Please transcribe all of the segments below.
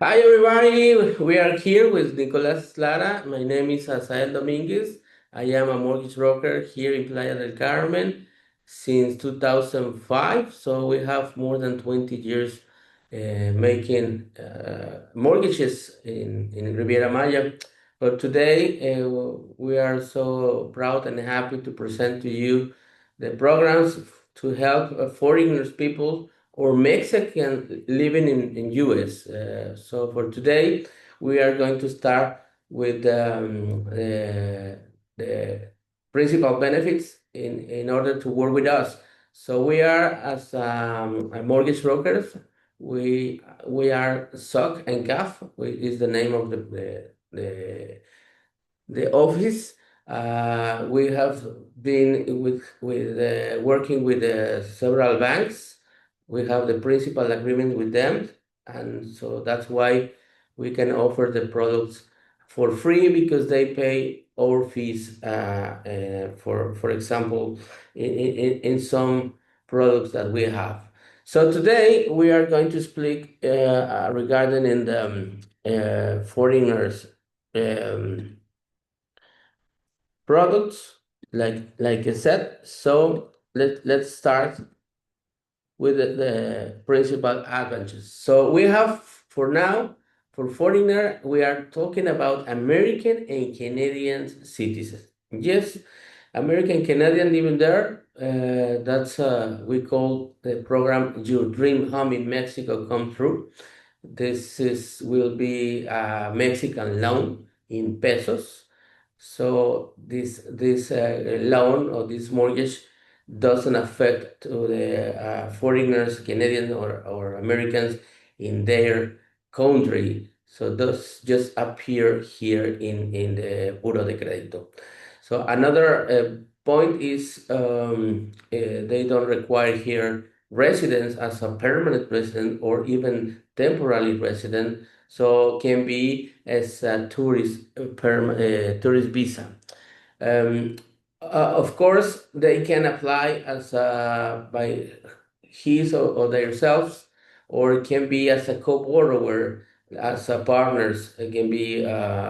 Hi everybody, we are here with Nicolas Lara. My name is Asael Dominguez. I am a mortgage broker here in Playa del Carmen since 2005. So we have more than 20 years making mortgages in Riviera Maya. But today we are so proud and happy to present to you the programs to help foreigners people or Mexican living in US. So for today, we are going to start with the principal benefits in order to work with us. So we are as a mortgage brokers. We are SOC and CAF, which is the name of the office. We have been with working with several banks. We have the principal agreement with them, and so that's why we can offer the products for free because they pay our fees. For example, in some products that we have. So today we are going to speak regarding in the foreigners. Um, Products, like I said. So let's start with the principal advantages. So we have for now, for foreigner, we are talking about American and Canadian citizens. Yes, American Canadian living there. That's we call the program Your Dream Home in Mexico Come True. This is will be a Mexican loan in pesos. So this loan or this mortgage doesn't affect to the foreigners, Canadians or Americans in their country. So those just appear here in the Buro de Crédito. So another point is they don't require here residence as a permanent resident or even temporary resident. So can be as a tourist visa. Um, of course, they can apply as by his or themselves, or it can be as a co-borrower, as a partners. It can be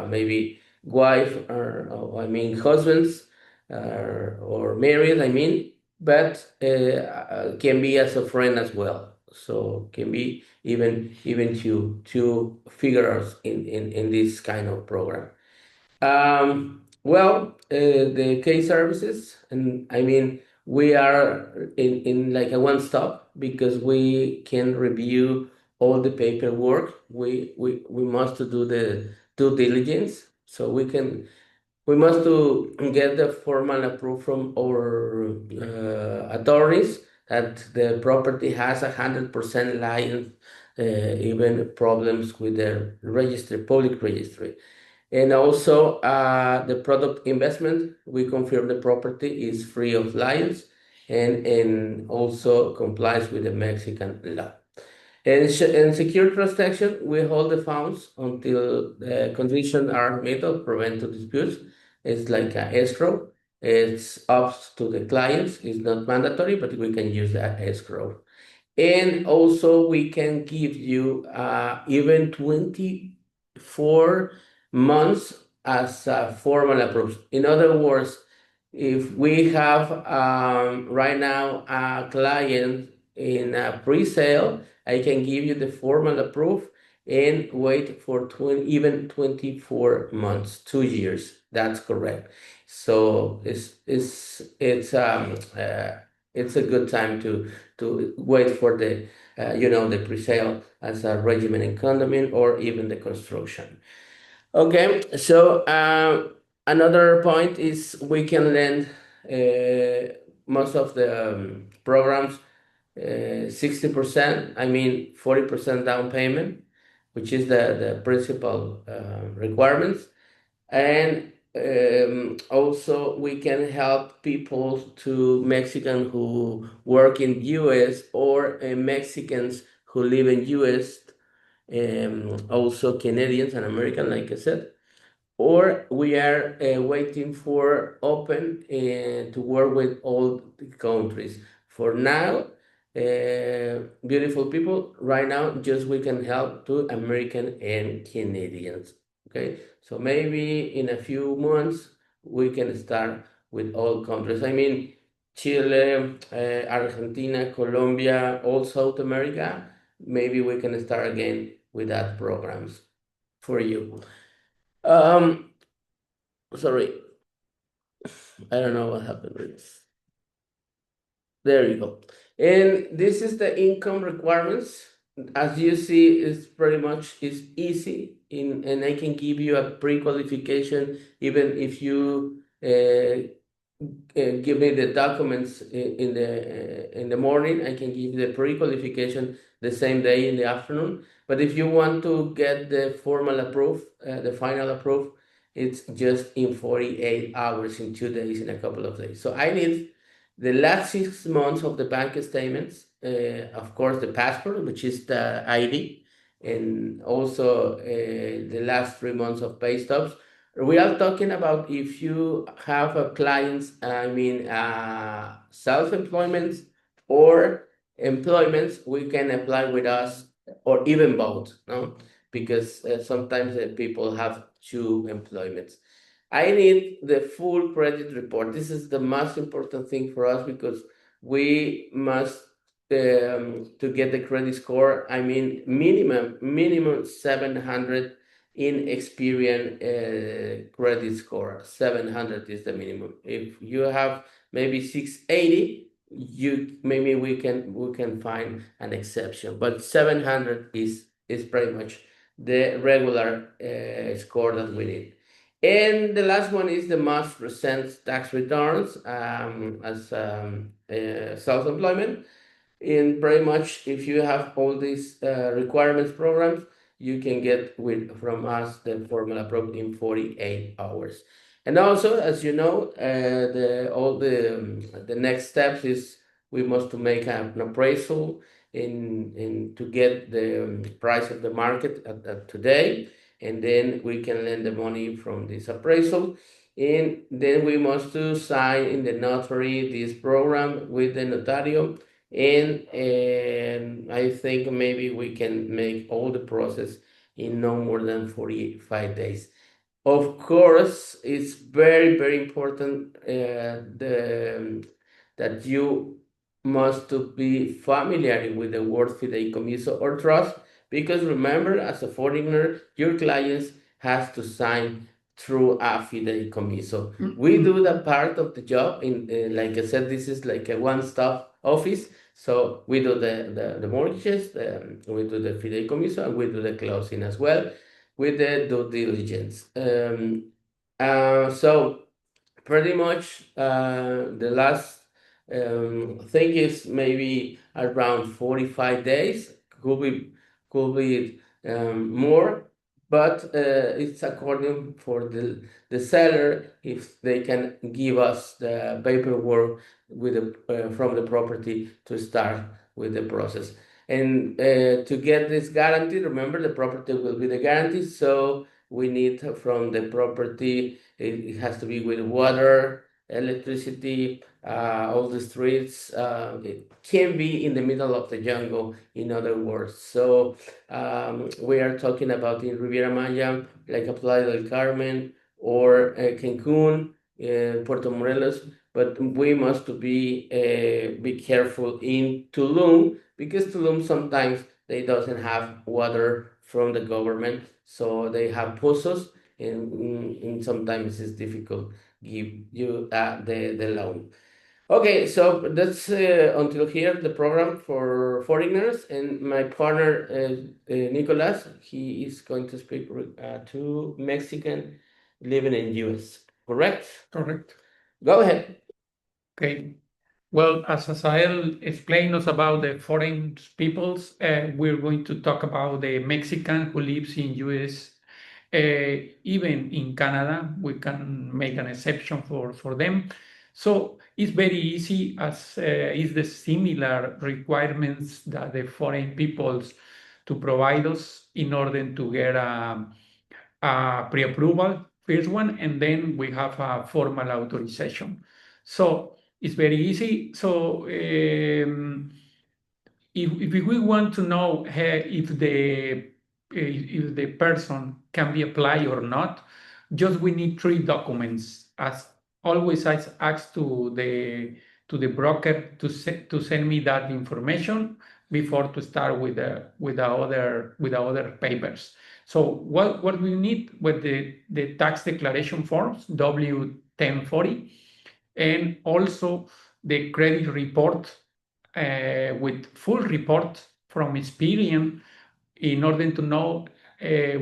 maybe wife or I mean husbands or married. I mean, but can be as a friend as well. So can be even two figures in this kind of program. The case services, and I mean, we are in like a one stop because we can review all the paperwork. We must do the due diligence, so we must to get the formal approval from our attorneys that the property has 100% license, even problems with the registry, public registry. And also the product investment, we confirm the property is free of liens and also complies with the Mexican law. And secure transaction, we hold the funds until the conditions are met of prevent disputes. It's like an escrow. It's up to the clients. It's not mandatory, but we can use that escrow. And also we can give you even 24 months as a formal approval. In other words, if we have right now a client in a pre-sale, I can give you the formal approval and wait for 20, even 24 months, 2 years. That's correct. So it's a good time to wait for the the pre-sale as a regimen and condominium or even the construction. Okay, so another point is we can lend most of the programs 60%, I mean 40% down payment, which is the principal requirements. And also we can help people to Mexican who work in US or Mexicans who live in US, also Canadians and American, like I said. Or we are waiting for open to work with all the countries. For now, beautiful people. Right now, just we can help to American and Canadians. Okay, so maybe in a few months we can start with all countries. I mean, Chile, Argentina, Colombia, all South America. Maybe we can start again with that programs for you. Sorry, I don't know what happened with this. There you go. And this is the income requirements. As you see, it's pretty much is easy and I can give you a pre-qualification even if you give me the documents in the morning. I can give the pre-qualification the same day in the afternoon. But if you want to get the formal approve, the final approve, it's just in 48 hours, in 2 days, in a couple of days. So I need the last 6 months of the bank statements, of course, the passport, which is the ID, and also the last 3 months of pay stubs. We are talking about if you have a clients, I mean, self-employment or employments, we can apply with us or even both, no? Because sometimes people have two employments. I need the full credit report. This is the most important thing for us because we must to get the credit score. I mean, minimum 700 in Experian credit score. 700 is the minimum. If you have maybe 680, maybe we can find an exception, but 700 is pretty much the regular score that we need. And the last one is the most recent tax returns as self-employment. And pretty much, if you have all these requirements programs, you can get from us the formula approved in 48 hours. And also, as you know, the next steps is we must to make an appraisal in to get the price of the market at today, and then we can lend the money from this appraisal. And then we must to sign in the notary this program with the notario, and I think maybe we can make all the process in no more than 45 days. Of course, it's very, very important that you must to be familiar with the word fideicomiso or trust, because remember, as a foreigner, your clients has to sign through a fideicomiso. We do the part of the job in, like I said, this is like a one-stop office. So we do the mortgages, we do the fideicomiso, and we do the closing as well with the due diligence. So pretty much the last thing is maybe around 45 days. Could be more, but it's according for the seller if they can give us the paperwork with from the property to start with the process. And to get this guarantee, remember the property will be the guarantee, so we need from the property, it has to be with water, electricity, all the streets. It can be in the middle of the jungle, in other words. So we are talking about in Riviera Maya, like Playa del Carmen or Cancun, Puerto Morelos, but we must be careful in Tulum, because Tulum sometimes they doesn't have water from the government, so they have pozos, and sometimes it's difficult give you the loan. Okay, so that's until here the program for foreigners, and my partner Nicolas, he is going to speak to Mexican living in US. Correct? Correct. Go ahead. Okay. Well, as Asael explained us about the foreign peoples, we're going to talk about the Mexican who lives in US. Even in Canada, we can make an exception for them. So it's very easy, as is the similar requirements that the foreign peoples to provide us in order to get a pre-approval, first one, and then we have a formal authorization. So it's very easy. So if we want to know if the person can be applied or not, just we need three documents. As always, I ask to the broker to send me that information before to start with the other papers. So what we need with the tax declaration forms W-1040, and also the credit report with full report from Experian in order to know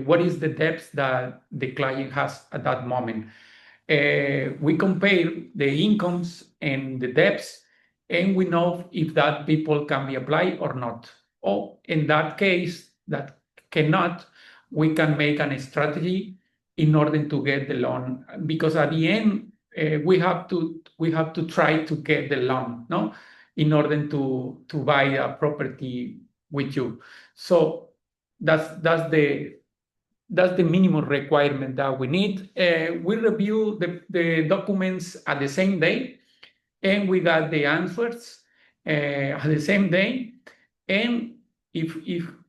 what is the debts that the client has at that moment. We compare the incomes and the debts, and we know if that people can be applied or not. Or in that case, that cannot, we can make a strategy in order to get the loan. Because at the end, we have to try to get the loan, no, in order to buy a property with you. So that's the minimum requirement that we need. We review the documents at the same day, and we got the answers at the same day. And if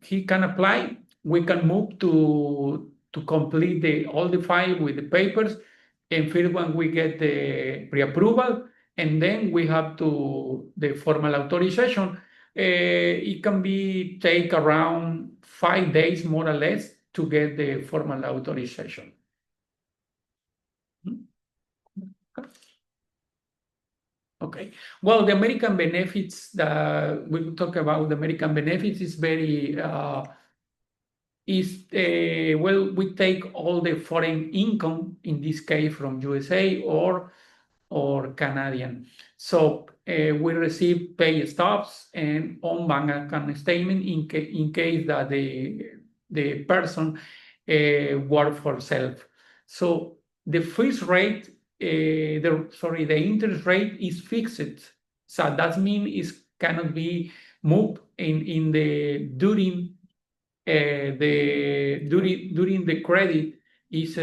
he can apply, we can move to complete all the file with the papers. And first, when we get the pre-approval, and then we have to the formal authorization. It can be take around 5 days, more or less, to get the formal authorization. Okay. Well, the American benefits that we talk about, the American benefits is very well, we take all the foreign income, in this case from USA or Canadian. So we receive pay stubs and on bank account statement in case that the person work for self. So the first rate, the interest rate is fixed. So that means it cannot be moved in the during the credit is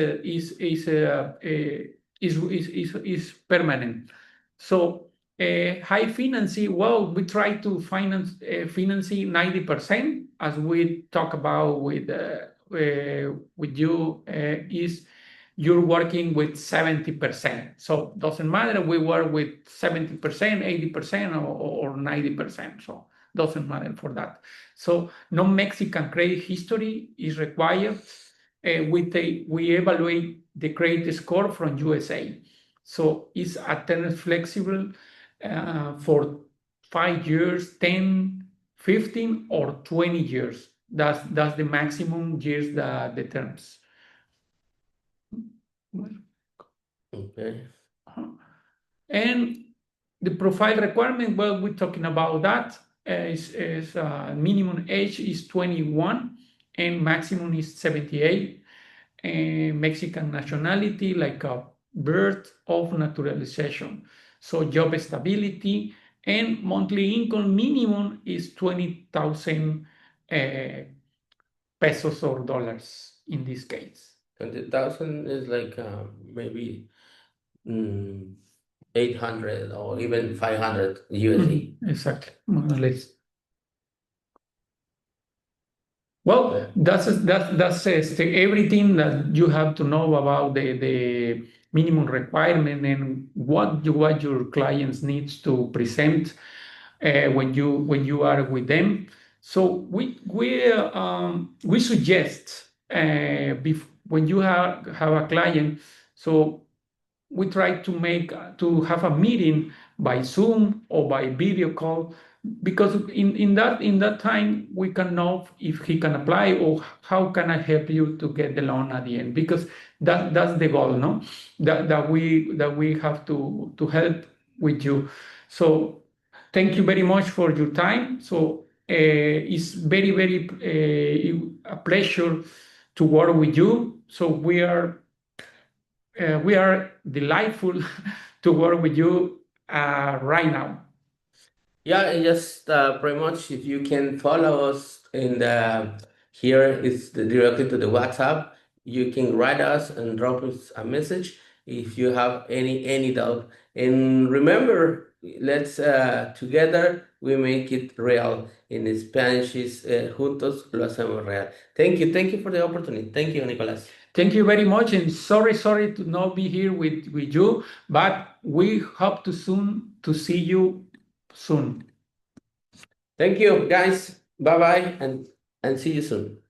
permanent. So high financing, well, we try to finance financing 90%, as we talk about with you, is you're working with 70%. So doesn't matter, we work with 70%, 80%, or 90%. So doesn't matter for that. So no Mexican credit history is required. We evaluate the credit score from USA. So it's attendance flexible for 5 years, 10, 15, or 20 years. That's the maximum years that the terms. Okay. And the profile requirement, well, we're talking about that. Minimum age is 21 and maximum is 78. Mexican nationality, like a birth of naturalization. So job stability and monthly income minimum is 20,000 pesos or dollars in this case. 20,000 is like maybe 800 or even 500 USD. Exactly, more or less. Well, that's everything that you have to know about the minimum requirement and what your clients needs to present when you are with them. So we suggest when you have a client, so we try to have a meeting by Zoom or by video call, because in that time we can know if he can apply or how can I help you to get the loan at the end, because that's the goal, no? That we have to help with you. So thank you very much for your time. So it's very a pleasure to work with you. So we are delightful to work with you right now. Yeah, and just pretty much if you can follow us in here is directly to the WhatsApp. You can write us and drop us a message if you have any doubt. And remember, let's together we make it real. In Spanish is juntos lo hacemos real. Thank you for the opportunity. Thank you, Nicolas. Thank you very much, and sorry to not be here with you, but we hope to see you soon. Thank you, guys. Bye bye, and see you soon.